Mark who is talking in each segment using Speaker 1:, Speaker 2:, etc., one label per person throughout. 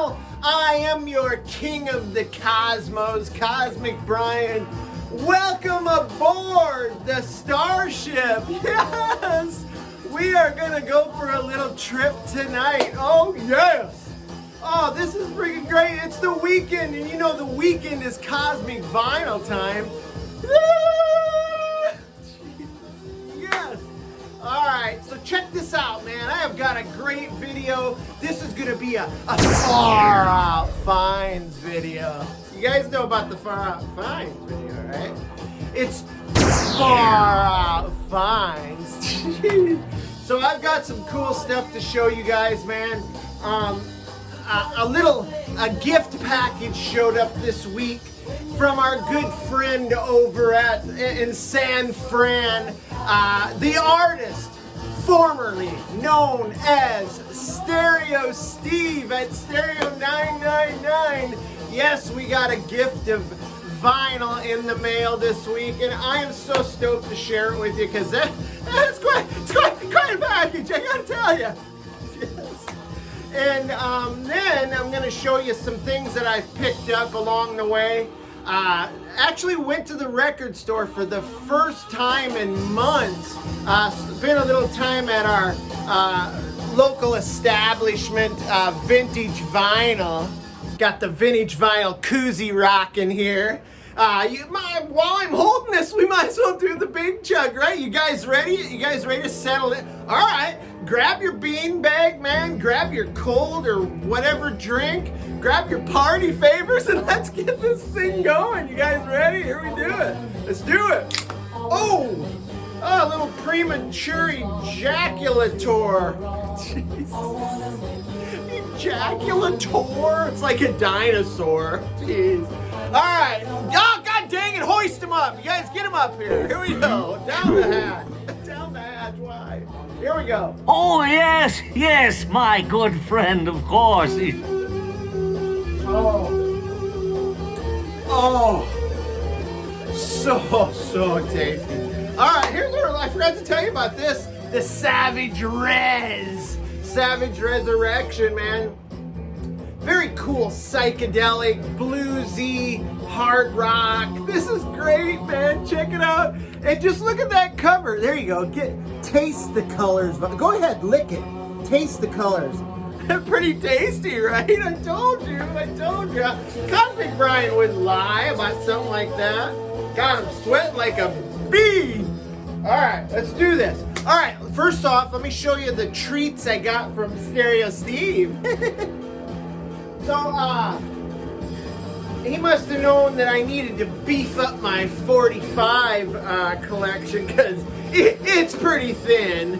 Speaker 1: channel. I am your king of the cosmos, Cosmic Brian. Welcome aboard the Starship. Yes, we are gonna go for a little trip tonight. Oh yes. Oh, this is freaking great. It's the weekend, and you know the weekend is Cosmic Vinyl time. Yes. All right, so check this out, man. I have got a great video. This is gonna be a Far Out Finds video. You guys know about the Far Out Finds video, right? It's Far Out Finds. So I've got some cool stuff to show you guys, man. A gift package showed up this week from our good friend over in San Fran, the artist formerly known as Stereo Steve at Stereo 999. Yes, we got a gift of vinyl in the mail this week, and I am so stoked to share it with you because it's quite a package, I gotta tell you. Yes. And then I'm going to show you some things that I've picked up along the way. Actually went to the record store for the first time in months. Spent a little time at our local establishment, Vintage Vinyl. Got the Vintage Vinyl koozie rocking here. While I'm holding this, we might as well do the Big Chug, right? You guys ready? You guys ready to settle it? All right, grab your bean bag, man. Grab your cold or whatever drink. Grab your party favors and let's get this thing going. You guys ready? Here we do it. Let's do it. Oh, a little premature ejaculator. Jeez. Ejaculator? It's like a dinosaur. Jeez. All right. Oh, God dang it. Hoist him up. You guys get him up here. Here we go. Down the hatch. Down the hatch. Why? Here we go.
Speaker 2: Oh, yes, my good friend, of course.
Speaker 1: Oh, so tasty. All right, here's what I forgot to tell you about this. The Savage Resurrection, man. Very cool, psychedelic, bluesy, hard rock. This is great, man. Check it out. And just look at that cover. There you go. Taste the colors. Go ahead, lick it. Taste the colors. Pretty tasty, right? I told you. Cosmic Brian wouldn't lie about something like that. God, I'm sweating like a bee. All right, let's do this. All right, first off, let me show you the treats I got from Stereo Steve. So, he must have known that I needed to beef up my 45 collection because it's pretty thin.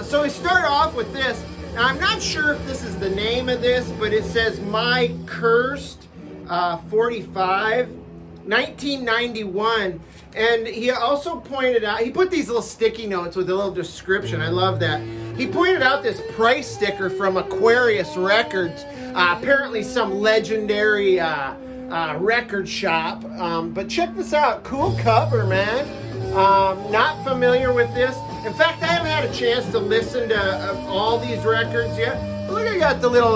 Speaker 1: So we start off with this. Now, I'm not sure if this is the name of this, but it says My Cursed 45, 1991. And he also pointed out, he put these little sticky notes with a little description. I love that. He pointed out this price sticker from Aquarius Records, apparently some legendary record shop. But check this out, cool cover, man. Not familiar with this. In fact, I haven't had a chance to listen to all these records yet. Look, I got the little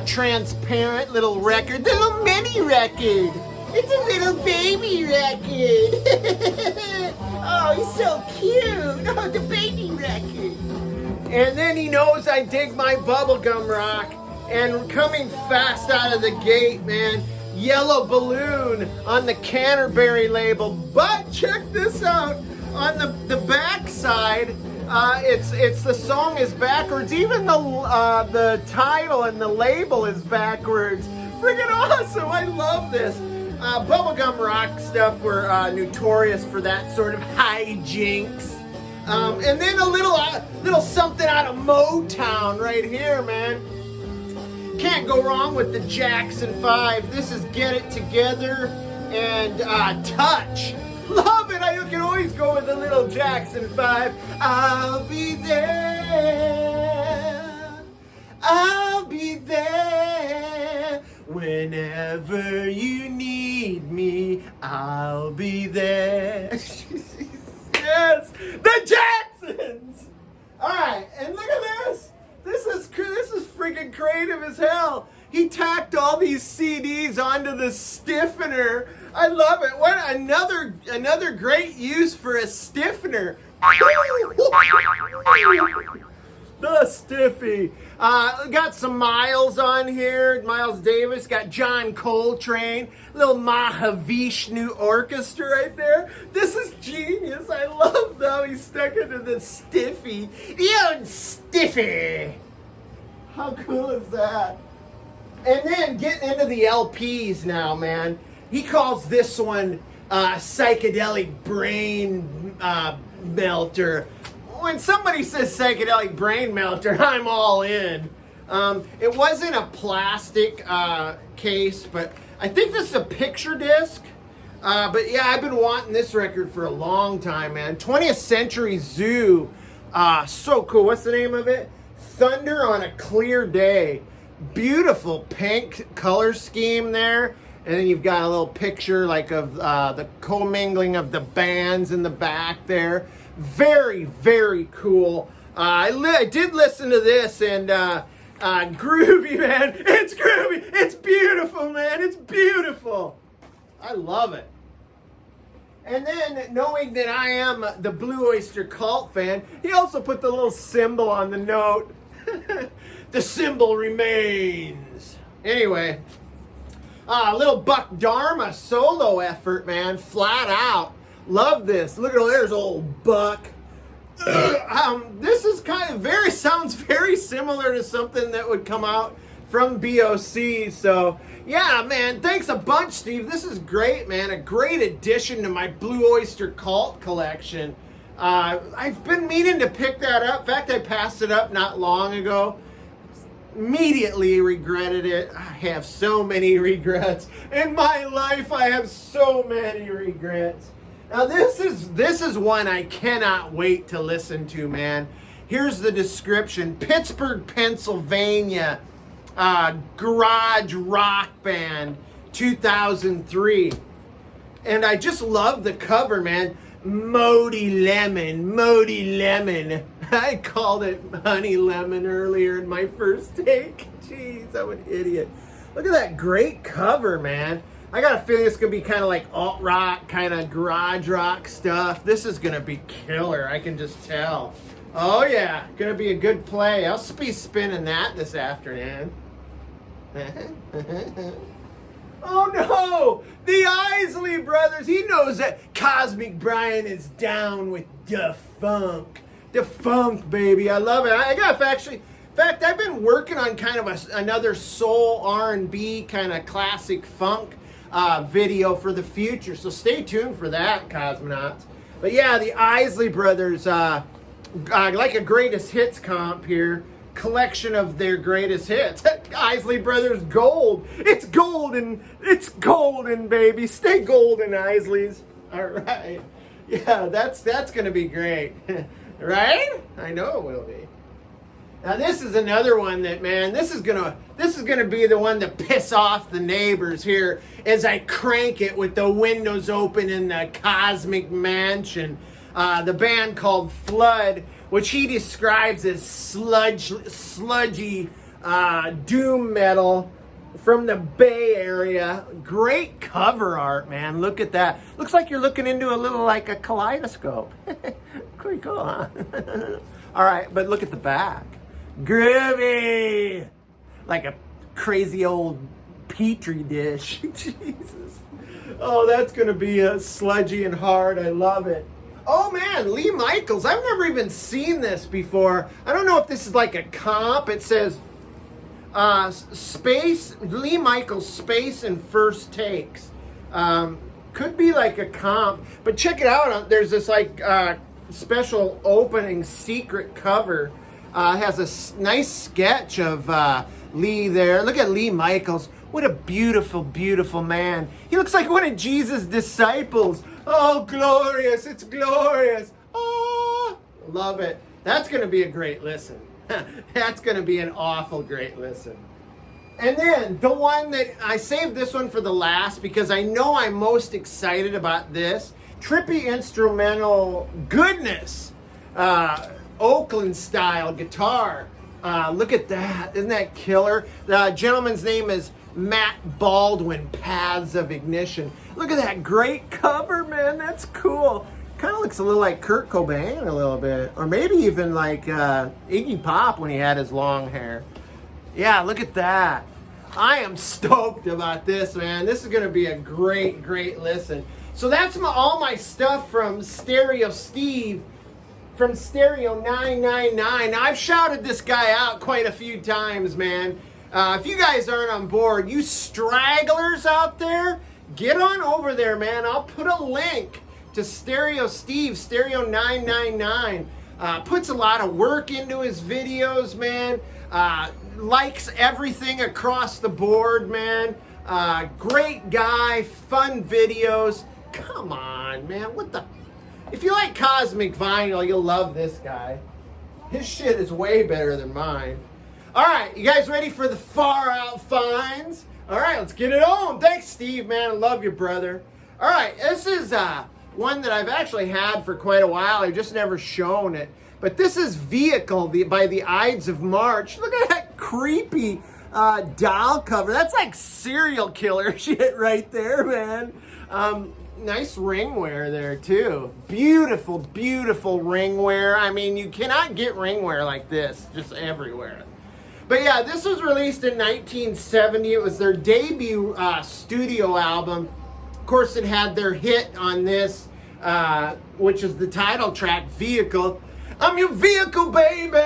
Speaker 1: transparent little record, the little mini record. It's a little baby record. Oh, he's so cute. Oh, the baby record. And then he knows I dig my bubblegum rock. And coming fast out of the gate, man, Yellow Balloon on the Canterbury label. But check this out. On the back side, it's the song is backwards. Even the title and the label is backwards. Freaking awesome. I love this. Bubblegum rock stuff, we're notorious for that sort of hijinks. And then a little something out of Motown right here, man. Can't go wrong with the Jackson 5. This is Get It Together and Touch. Love it. You can always go with a little Jackson 5. I'll be there whenever you need me. I'll be there. Yes, the Jacksons. All right, and look at this. This is creative as hell. He tacked all these CDs onto the stiffener. I love it. What another great use for a stiffener. The Stiffy. Got some Miles on here. Miles Davis. Got John Coltrane. Little Mahavishnu Orchestra right there. This is genius. I love how he stuck into the Stiffy. The old Stiffy. How cool is that? And then getting into the LPs now, man. He calls this one psychedelic brain melter. When somebody says psychedelic brain melter, I'm all in. It wasn't a plastic case, but I think this is a picture disc. But yeah, I've been wanting this record for a long time, man. 20th Century Zoo. So cool. What's the name of it? Thunder on a Clear Day. Beautiful pink color scheme there. And then you've got a little picture like of the commingling of the bands in the back there. Very, very cool. I did listen to this, and groovy, man. It's groovy. It's beautiful, man. It's beautiful. I love it. And then, knowing that I am the Blue Oyster Cult fan, he also put the little symbol on the note. The symbol remains. Anyway, little Buck Dharma solo effort, man. Flat out. Love this. Look at there's old Buck. This is sounds very similar to something that would come out from BOC. So yeah, man, thanks a bunch, Steve. This is great, man. A great addition to my Blue Oyster Cult collection. I've been meaning to pick that up. In fact, I passed it up not long ago. Immediately regretted it. I have so many regrets. In my life, I have so many regrets. Now this is one I cannot wait to listen to, man. Here's the description. Pittsburgh, Pennsylvania, garage rock band, 2003. And I just love the cover, man. MODEY Lemon. I called it Honey Lemon earlier in my first take. Jeez, I'm an idiot. Look at that great cover, man. I got a feeling it's going to be kind of like alt rock, kind of garage rock stuff. This is going to be killer. I can just tell. Oh, yeah. Going to be a good play. I'll be spinning that this afternoon. Oh, no. The Isley brothers. He knows that Cosmic Brian is down with the funk. The funk, baby. I love it. In fact, I've been working on kind of another soul R&B kind of classic funk video for the future, so stay tuned for that, cosmonauts. But yeah, the Isley brothers, like a greatest hits comp here, collection of their greatest hits. Isley brothers gold. It's golden, baby. Stay golden, Isleys. All right. Yeah, that's gonna be great. Right? I know it will be. Now this is another one that, man, this is gonna be the one to piss off the neighbors here as I crank it with the windows open in the Cosmic Mansion. The band called Flood, which he describes as sludgy doom metal from the Bay Area. Great cover art, man. Look at that. Looks like you're looking into a little like a kaleidoscope. Pretty cool, huh? All right, but look at the back. Groovy! Like a crazy old petri dish. Jesus. Oh, that's going to be sludgy and hard. I love it. Oh, man, Lee Michaels. I've never even seen this before. I don't know if this is like a comp. It says Lee Michaels Space and First Takes. Could be like a comp. But check it out. There's this like special opening secret cover. Has a nice sketch of Lee there. Look at Lee Michaels. What a beautiful, beautiful man. He looks like one of Jesus' disciples. Oh, glorious. It's glorious. Oh, love it. That's going to be a great listen. That's going to be an awful great listen. And then the one that I saved this one for the last because I know I'm most excited about this. Trippy instrumental goodness. Oakland style guitar. Look at that. Isn't that killer? The gentleman's name is Matt Baldwin, Paths of Ignition. Look at that great cover, man. That's cool. Kind of looks a little like Kurt Cobain a little bit. Or maybe even like Iggy Pop when he had his long hair. Yeah, look at that. I am stoked about this, man. This is going to be a great, great listen. So that's all my stuff from Stereo Steve from Stereo 999. Now, I've shouted this guy out quite a few times, man. If you guys aren't on board, you stragglers out there, get on over there, man. I'll put a link to Stereo Steve, Stereo 999. Puts a lot of work into his videos, man. Likes everything across the board, man. Great guy, fun videos. Come on, man. What the? If you like Cosmic Vinyl, you'll love this guy. His shit is way better than mine. All right, you guys ready for the Far Out Finds? All right, let's get it on. Thanks, Steve, man. I love you, brother. All right, this is one that I've actually had for quite a while. I've just never shown it. But this is Vehicle by the Ides of March. Look at that creepy doll cover. That's like serial killer shit right there, man. Nice ring wear there, too. Beautiful, beautiful ring wear. I mean, you cannot get ring wear like this just everywhere. But yeah, this was released in 1970. It was their debut studio album. Of course, it had their hit on this, which is the title track, Vehicle. I'm your vehicle, baby.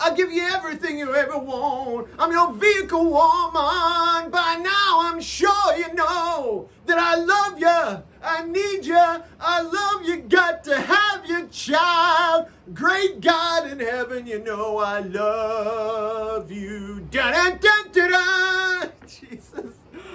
Speaker 1: I'll give you everything you ever want. I'm your vehicle woman. By now, I'm sure you know that I love you. I need you. I love you. Got to have your child. Great God in heaven, you know I love you. Da-da-da-da-da. Jesus.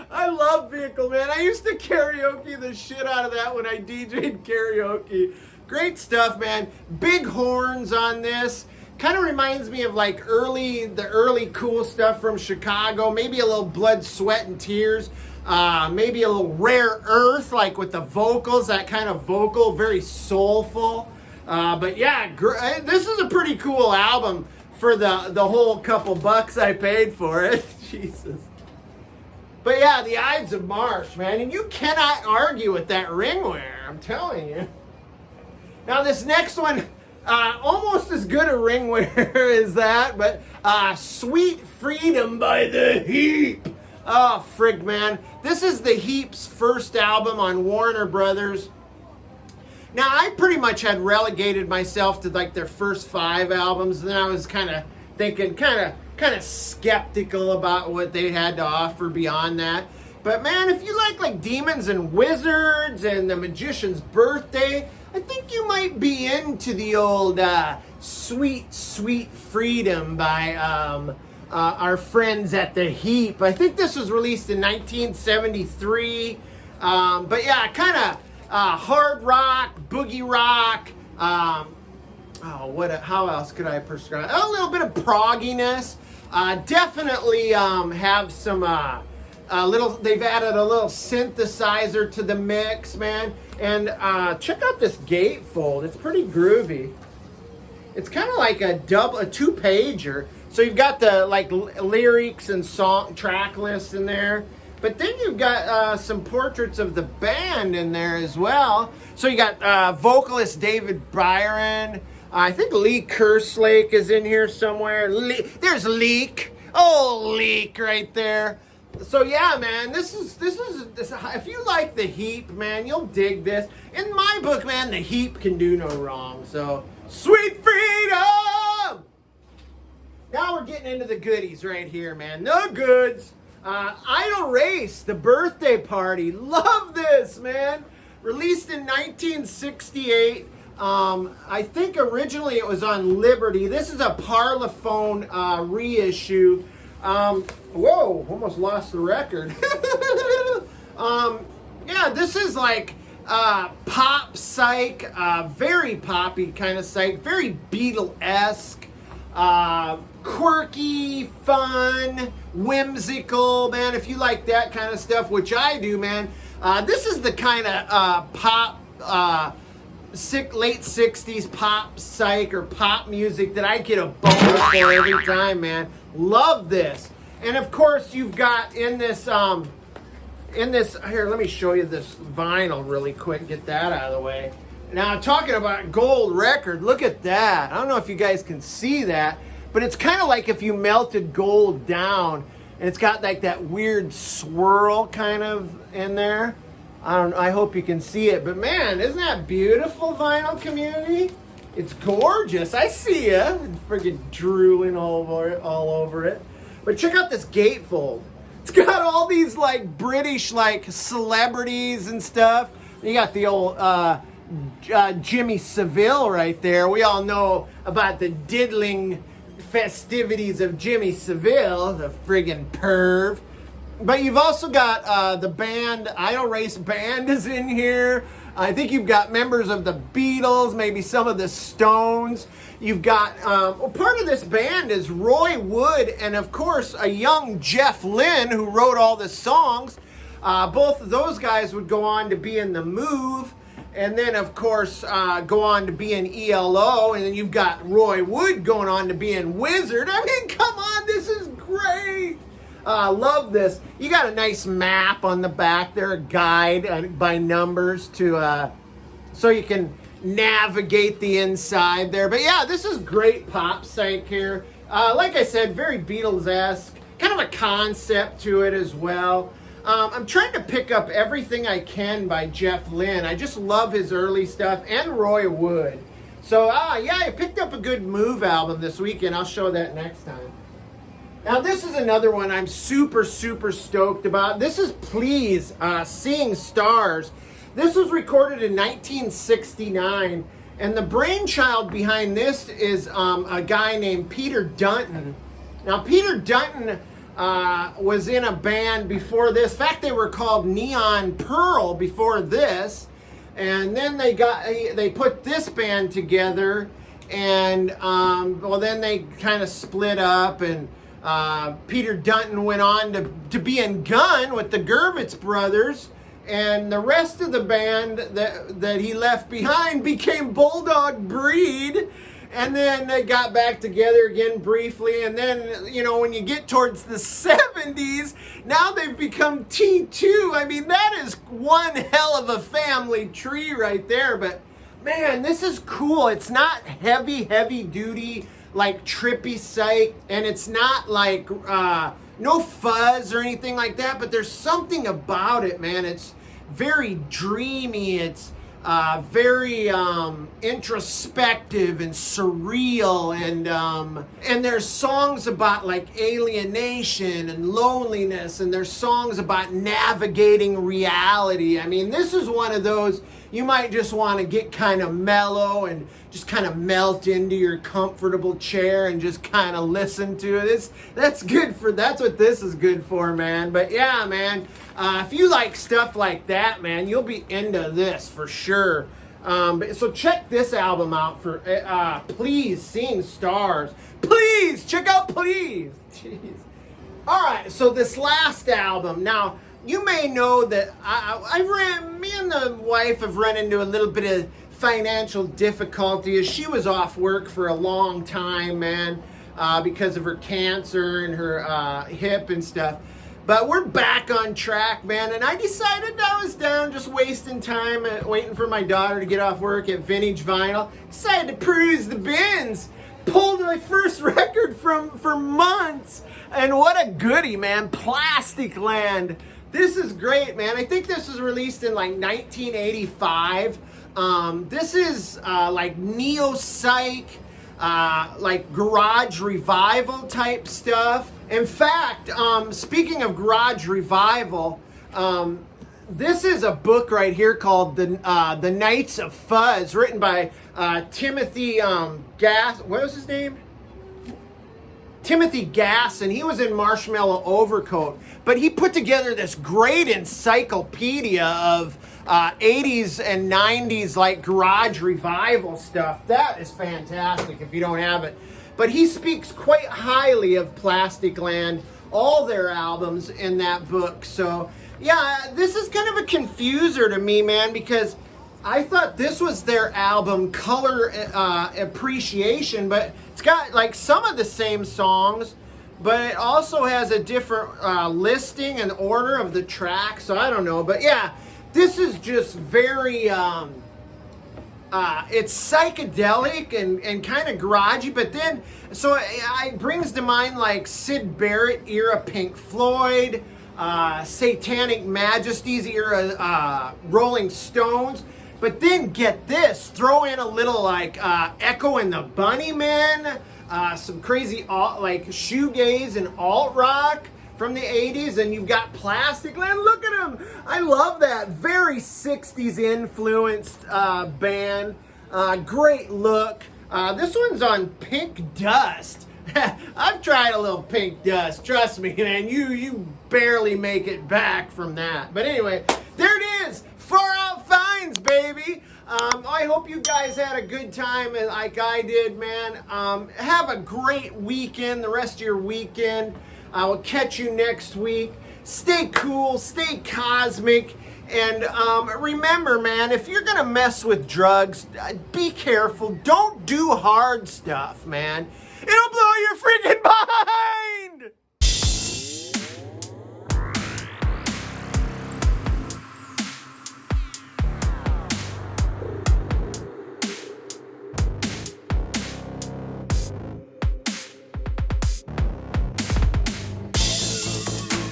Speaker 1: I love Vehicle, man. I used to karaoke the shit out of that when I DJ'd karaoke. Great stuff, man. Big horns on this. Kind of reminds me of like the early cool stuff from Chicago. Maybe a little Blood, Sweat, and Tears. Maybe a little Rare Earth, like with the vocals, that kind of vocal, very soulful. But yeah, this is a pretty cool album for the whole couple bucks I paid for it. Jesus. But yeah, the Ides of March, man. And you cannot argue with that ring wear, I'm telling you. Now this next one, almost as good a ring wear as that, but Sweet Freedom by the HEEP. Oh, frig, man. This is the HEEP's first album on Warner Brothers. Now, I pretty much had relegated myself to like their first 5 albums, and then I was kind of thinking, kind of skeptical about what they had to offer beyond that. But man, if you like Demons and Wizards and The Magician's Birthday, I think you might be into the old Sweet, Sweet Freedom by our friends at the HEEP. I think this was released in 1973. But yeah, kind of hard rock, boogie rock. How else could I prescribe? A little bit of progginess. Definitely have some they've added a little synthesizer to the mix, man. And check out this gatefold. It's pretty groovy. It's kind of like a 2-pager. So you've got the lyrics and song track lists in there. But then you've got some portraits of the band in there as well. So you got vocalist David Byron. I think Lee Kerslake is in here somewhere. There's Leek. Oh, Leek right there. So yeah, man, this is if you like the HEEP, man, you'll dig this. In my book, man, the HEEP can do no wrong. So Sweet Freedom. Now we're getting into the goodies right here, man. The goods. Idle Race, The Birthday Party. Love this, man. Released in 1968. I think originally it was on Liberty. This is a Parlophone reissue. Whoa, almost lost the record. Yeah, this is like pop Psych, very poppy kind of Psych, very Beatle-esque, quirky, fun, whimsical, man. If you like that kind of stuff, which I do, man, this is the kind of pop late 60s pop psych or pop music that I get a boner for every time, man. Love this. And of course, you've got in this, here, let me show you this vinyl really quick, get that out of the way. Now, talking about gold record, look at that. I don't know if you guys can see that, but it's kind of like if you melted gold down, and it's got like that weird swirl kind of in there. I hope you can see it, but man, isn't that beautiful, Vinyl Community? It's gorgeous. I see ya. Freaking drooling all over it. But check out this gatefold. It's got all these like British like celebrities and stuff. You got the old Jimmy Savile right there. We all know about the diddling festivities of Jimmy Savile, the friggin' perv. But you've also got the band, Idle Race Band is in here. I think you've got members of the Beatles, maybe some of the Stones. You've got, part of this band is Roy Wood and, of course, a young Jeff Lynne who wrote all the songs. Both of those guys would go on to be in The Move. And then, of course, go on to be in ELO. And then you've got Roy Wood going on to be in Wizard. I mean, come on, this is great. Love this. You got a nice map on the back there, a guide by numbers to so you can navigate the inside there. But yeah, this is great pop psych here. Like I said, very Beatles-esque, kind of a concept to it as well. I'm trying to pick up everything I can by Jeff Lynne. I just love his early stuff, and Roy Wood. So yeah, I picked up a good Move album this weekend. I'll show that next time. Now, this is another one I'm super, super stoked about. This is Please, Seeing Stars. This was recorded in 1969, and the brainchild behind this is a guy named Peter Dunton. Now, Peter Dunton was in a band before this. In fact, they were called Neon Pearl before this, and then they put this band together, and well, then they kind of split up, and Peter Dunton went on to be in Gun with the Gervitz brothers, and the rest of the band that he left behind became Bulldog Breed, and then they got back together again briefly, and then, you know, when you get towards the 70s, now they've become T2. I mean, that is one hell of a family tree right there, but man, this is cool. It's not heavy duty, like trippy psych, and it's not like no fuzz or anything like that, but there's something about it, man. It's very dreamy, it's very introspective and surreal, and there's songs about like alienation and loneliness, and there's songs about navigating reality. I mean, this is one of those you might just want to get kind of mellow and just kind of melt into your comfortable chair and just kind of listen to it. That's what this is good for, man. But yeah, man, if you like stuff like that, man, you'll be into this for sure. So check this album out for Please, Seeing Stars. Please, check out Please. Jeez. All right, so this last album. Now, you may know that me and the wife have run into a little bit of financial difficulty as she was off work for a long time, man, because of her cancer and her hip and stuff. But we're back on track, man, and I decided I was down just wasting time waiting for my daughter to get off work at Vintage Vinyl. Decided to peruse the bins. Pulled my first record for months, and what a goodie, man. Plasticland. This is great, man. I think this was released in like 1985. This is like neo-psych, like garage revival type stuff. In fact, speaking of garage revival, this is a book right here called The Knights of Fuzz, written by Timothy Gass. What was his name? Timothy Gass, and he was in Marshmallow Overcoat. But he put together this great encyclopedia of 80s and 90s like garage revival stuff. That is fantastic if you don't have it. But he speaks quite highly of Plasticland, all their albums in that book. So yeah, this is kind of a confuser to me, man, because I thought this was their album Color Appreciation, but it's got like some of the same songs, but it also has a different listing and order of the tracks, so I don't know. But yeah, this is just very, it's psychedelic and kind of garagey, but then, so it brings to mind like Syd Barrett era Pink Floyd, Satanic Majesties era Rolling Stones. But then get this, throw in a little like Echo and the Bunnymen, some crazy like shoegaze and alt rock from the 80s, and you've got Plasticland. Look at them. I love that. Very 60s influenced band. Great look. This one's on Pink Dust. I've tried a little Pink Dust. Trust me, man. You barely make it back from that. But anyway, there it is. Far Out Finds, baby. I hope you guys had a good time like I did, man. Have a great weekend, the rest of your weekend. I will catch you next week. Stay cool, stay cosmic, and remember, man, if you're gonna mess with drugs, be careful. Don't do hard stuff, man. It'll blow your freaking mind!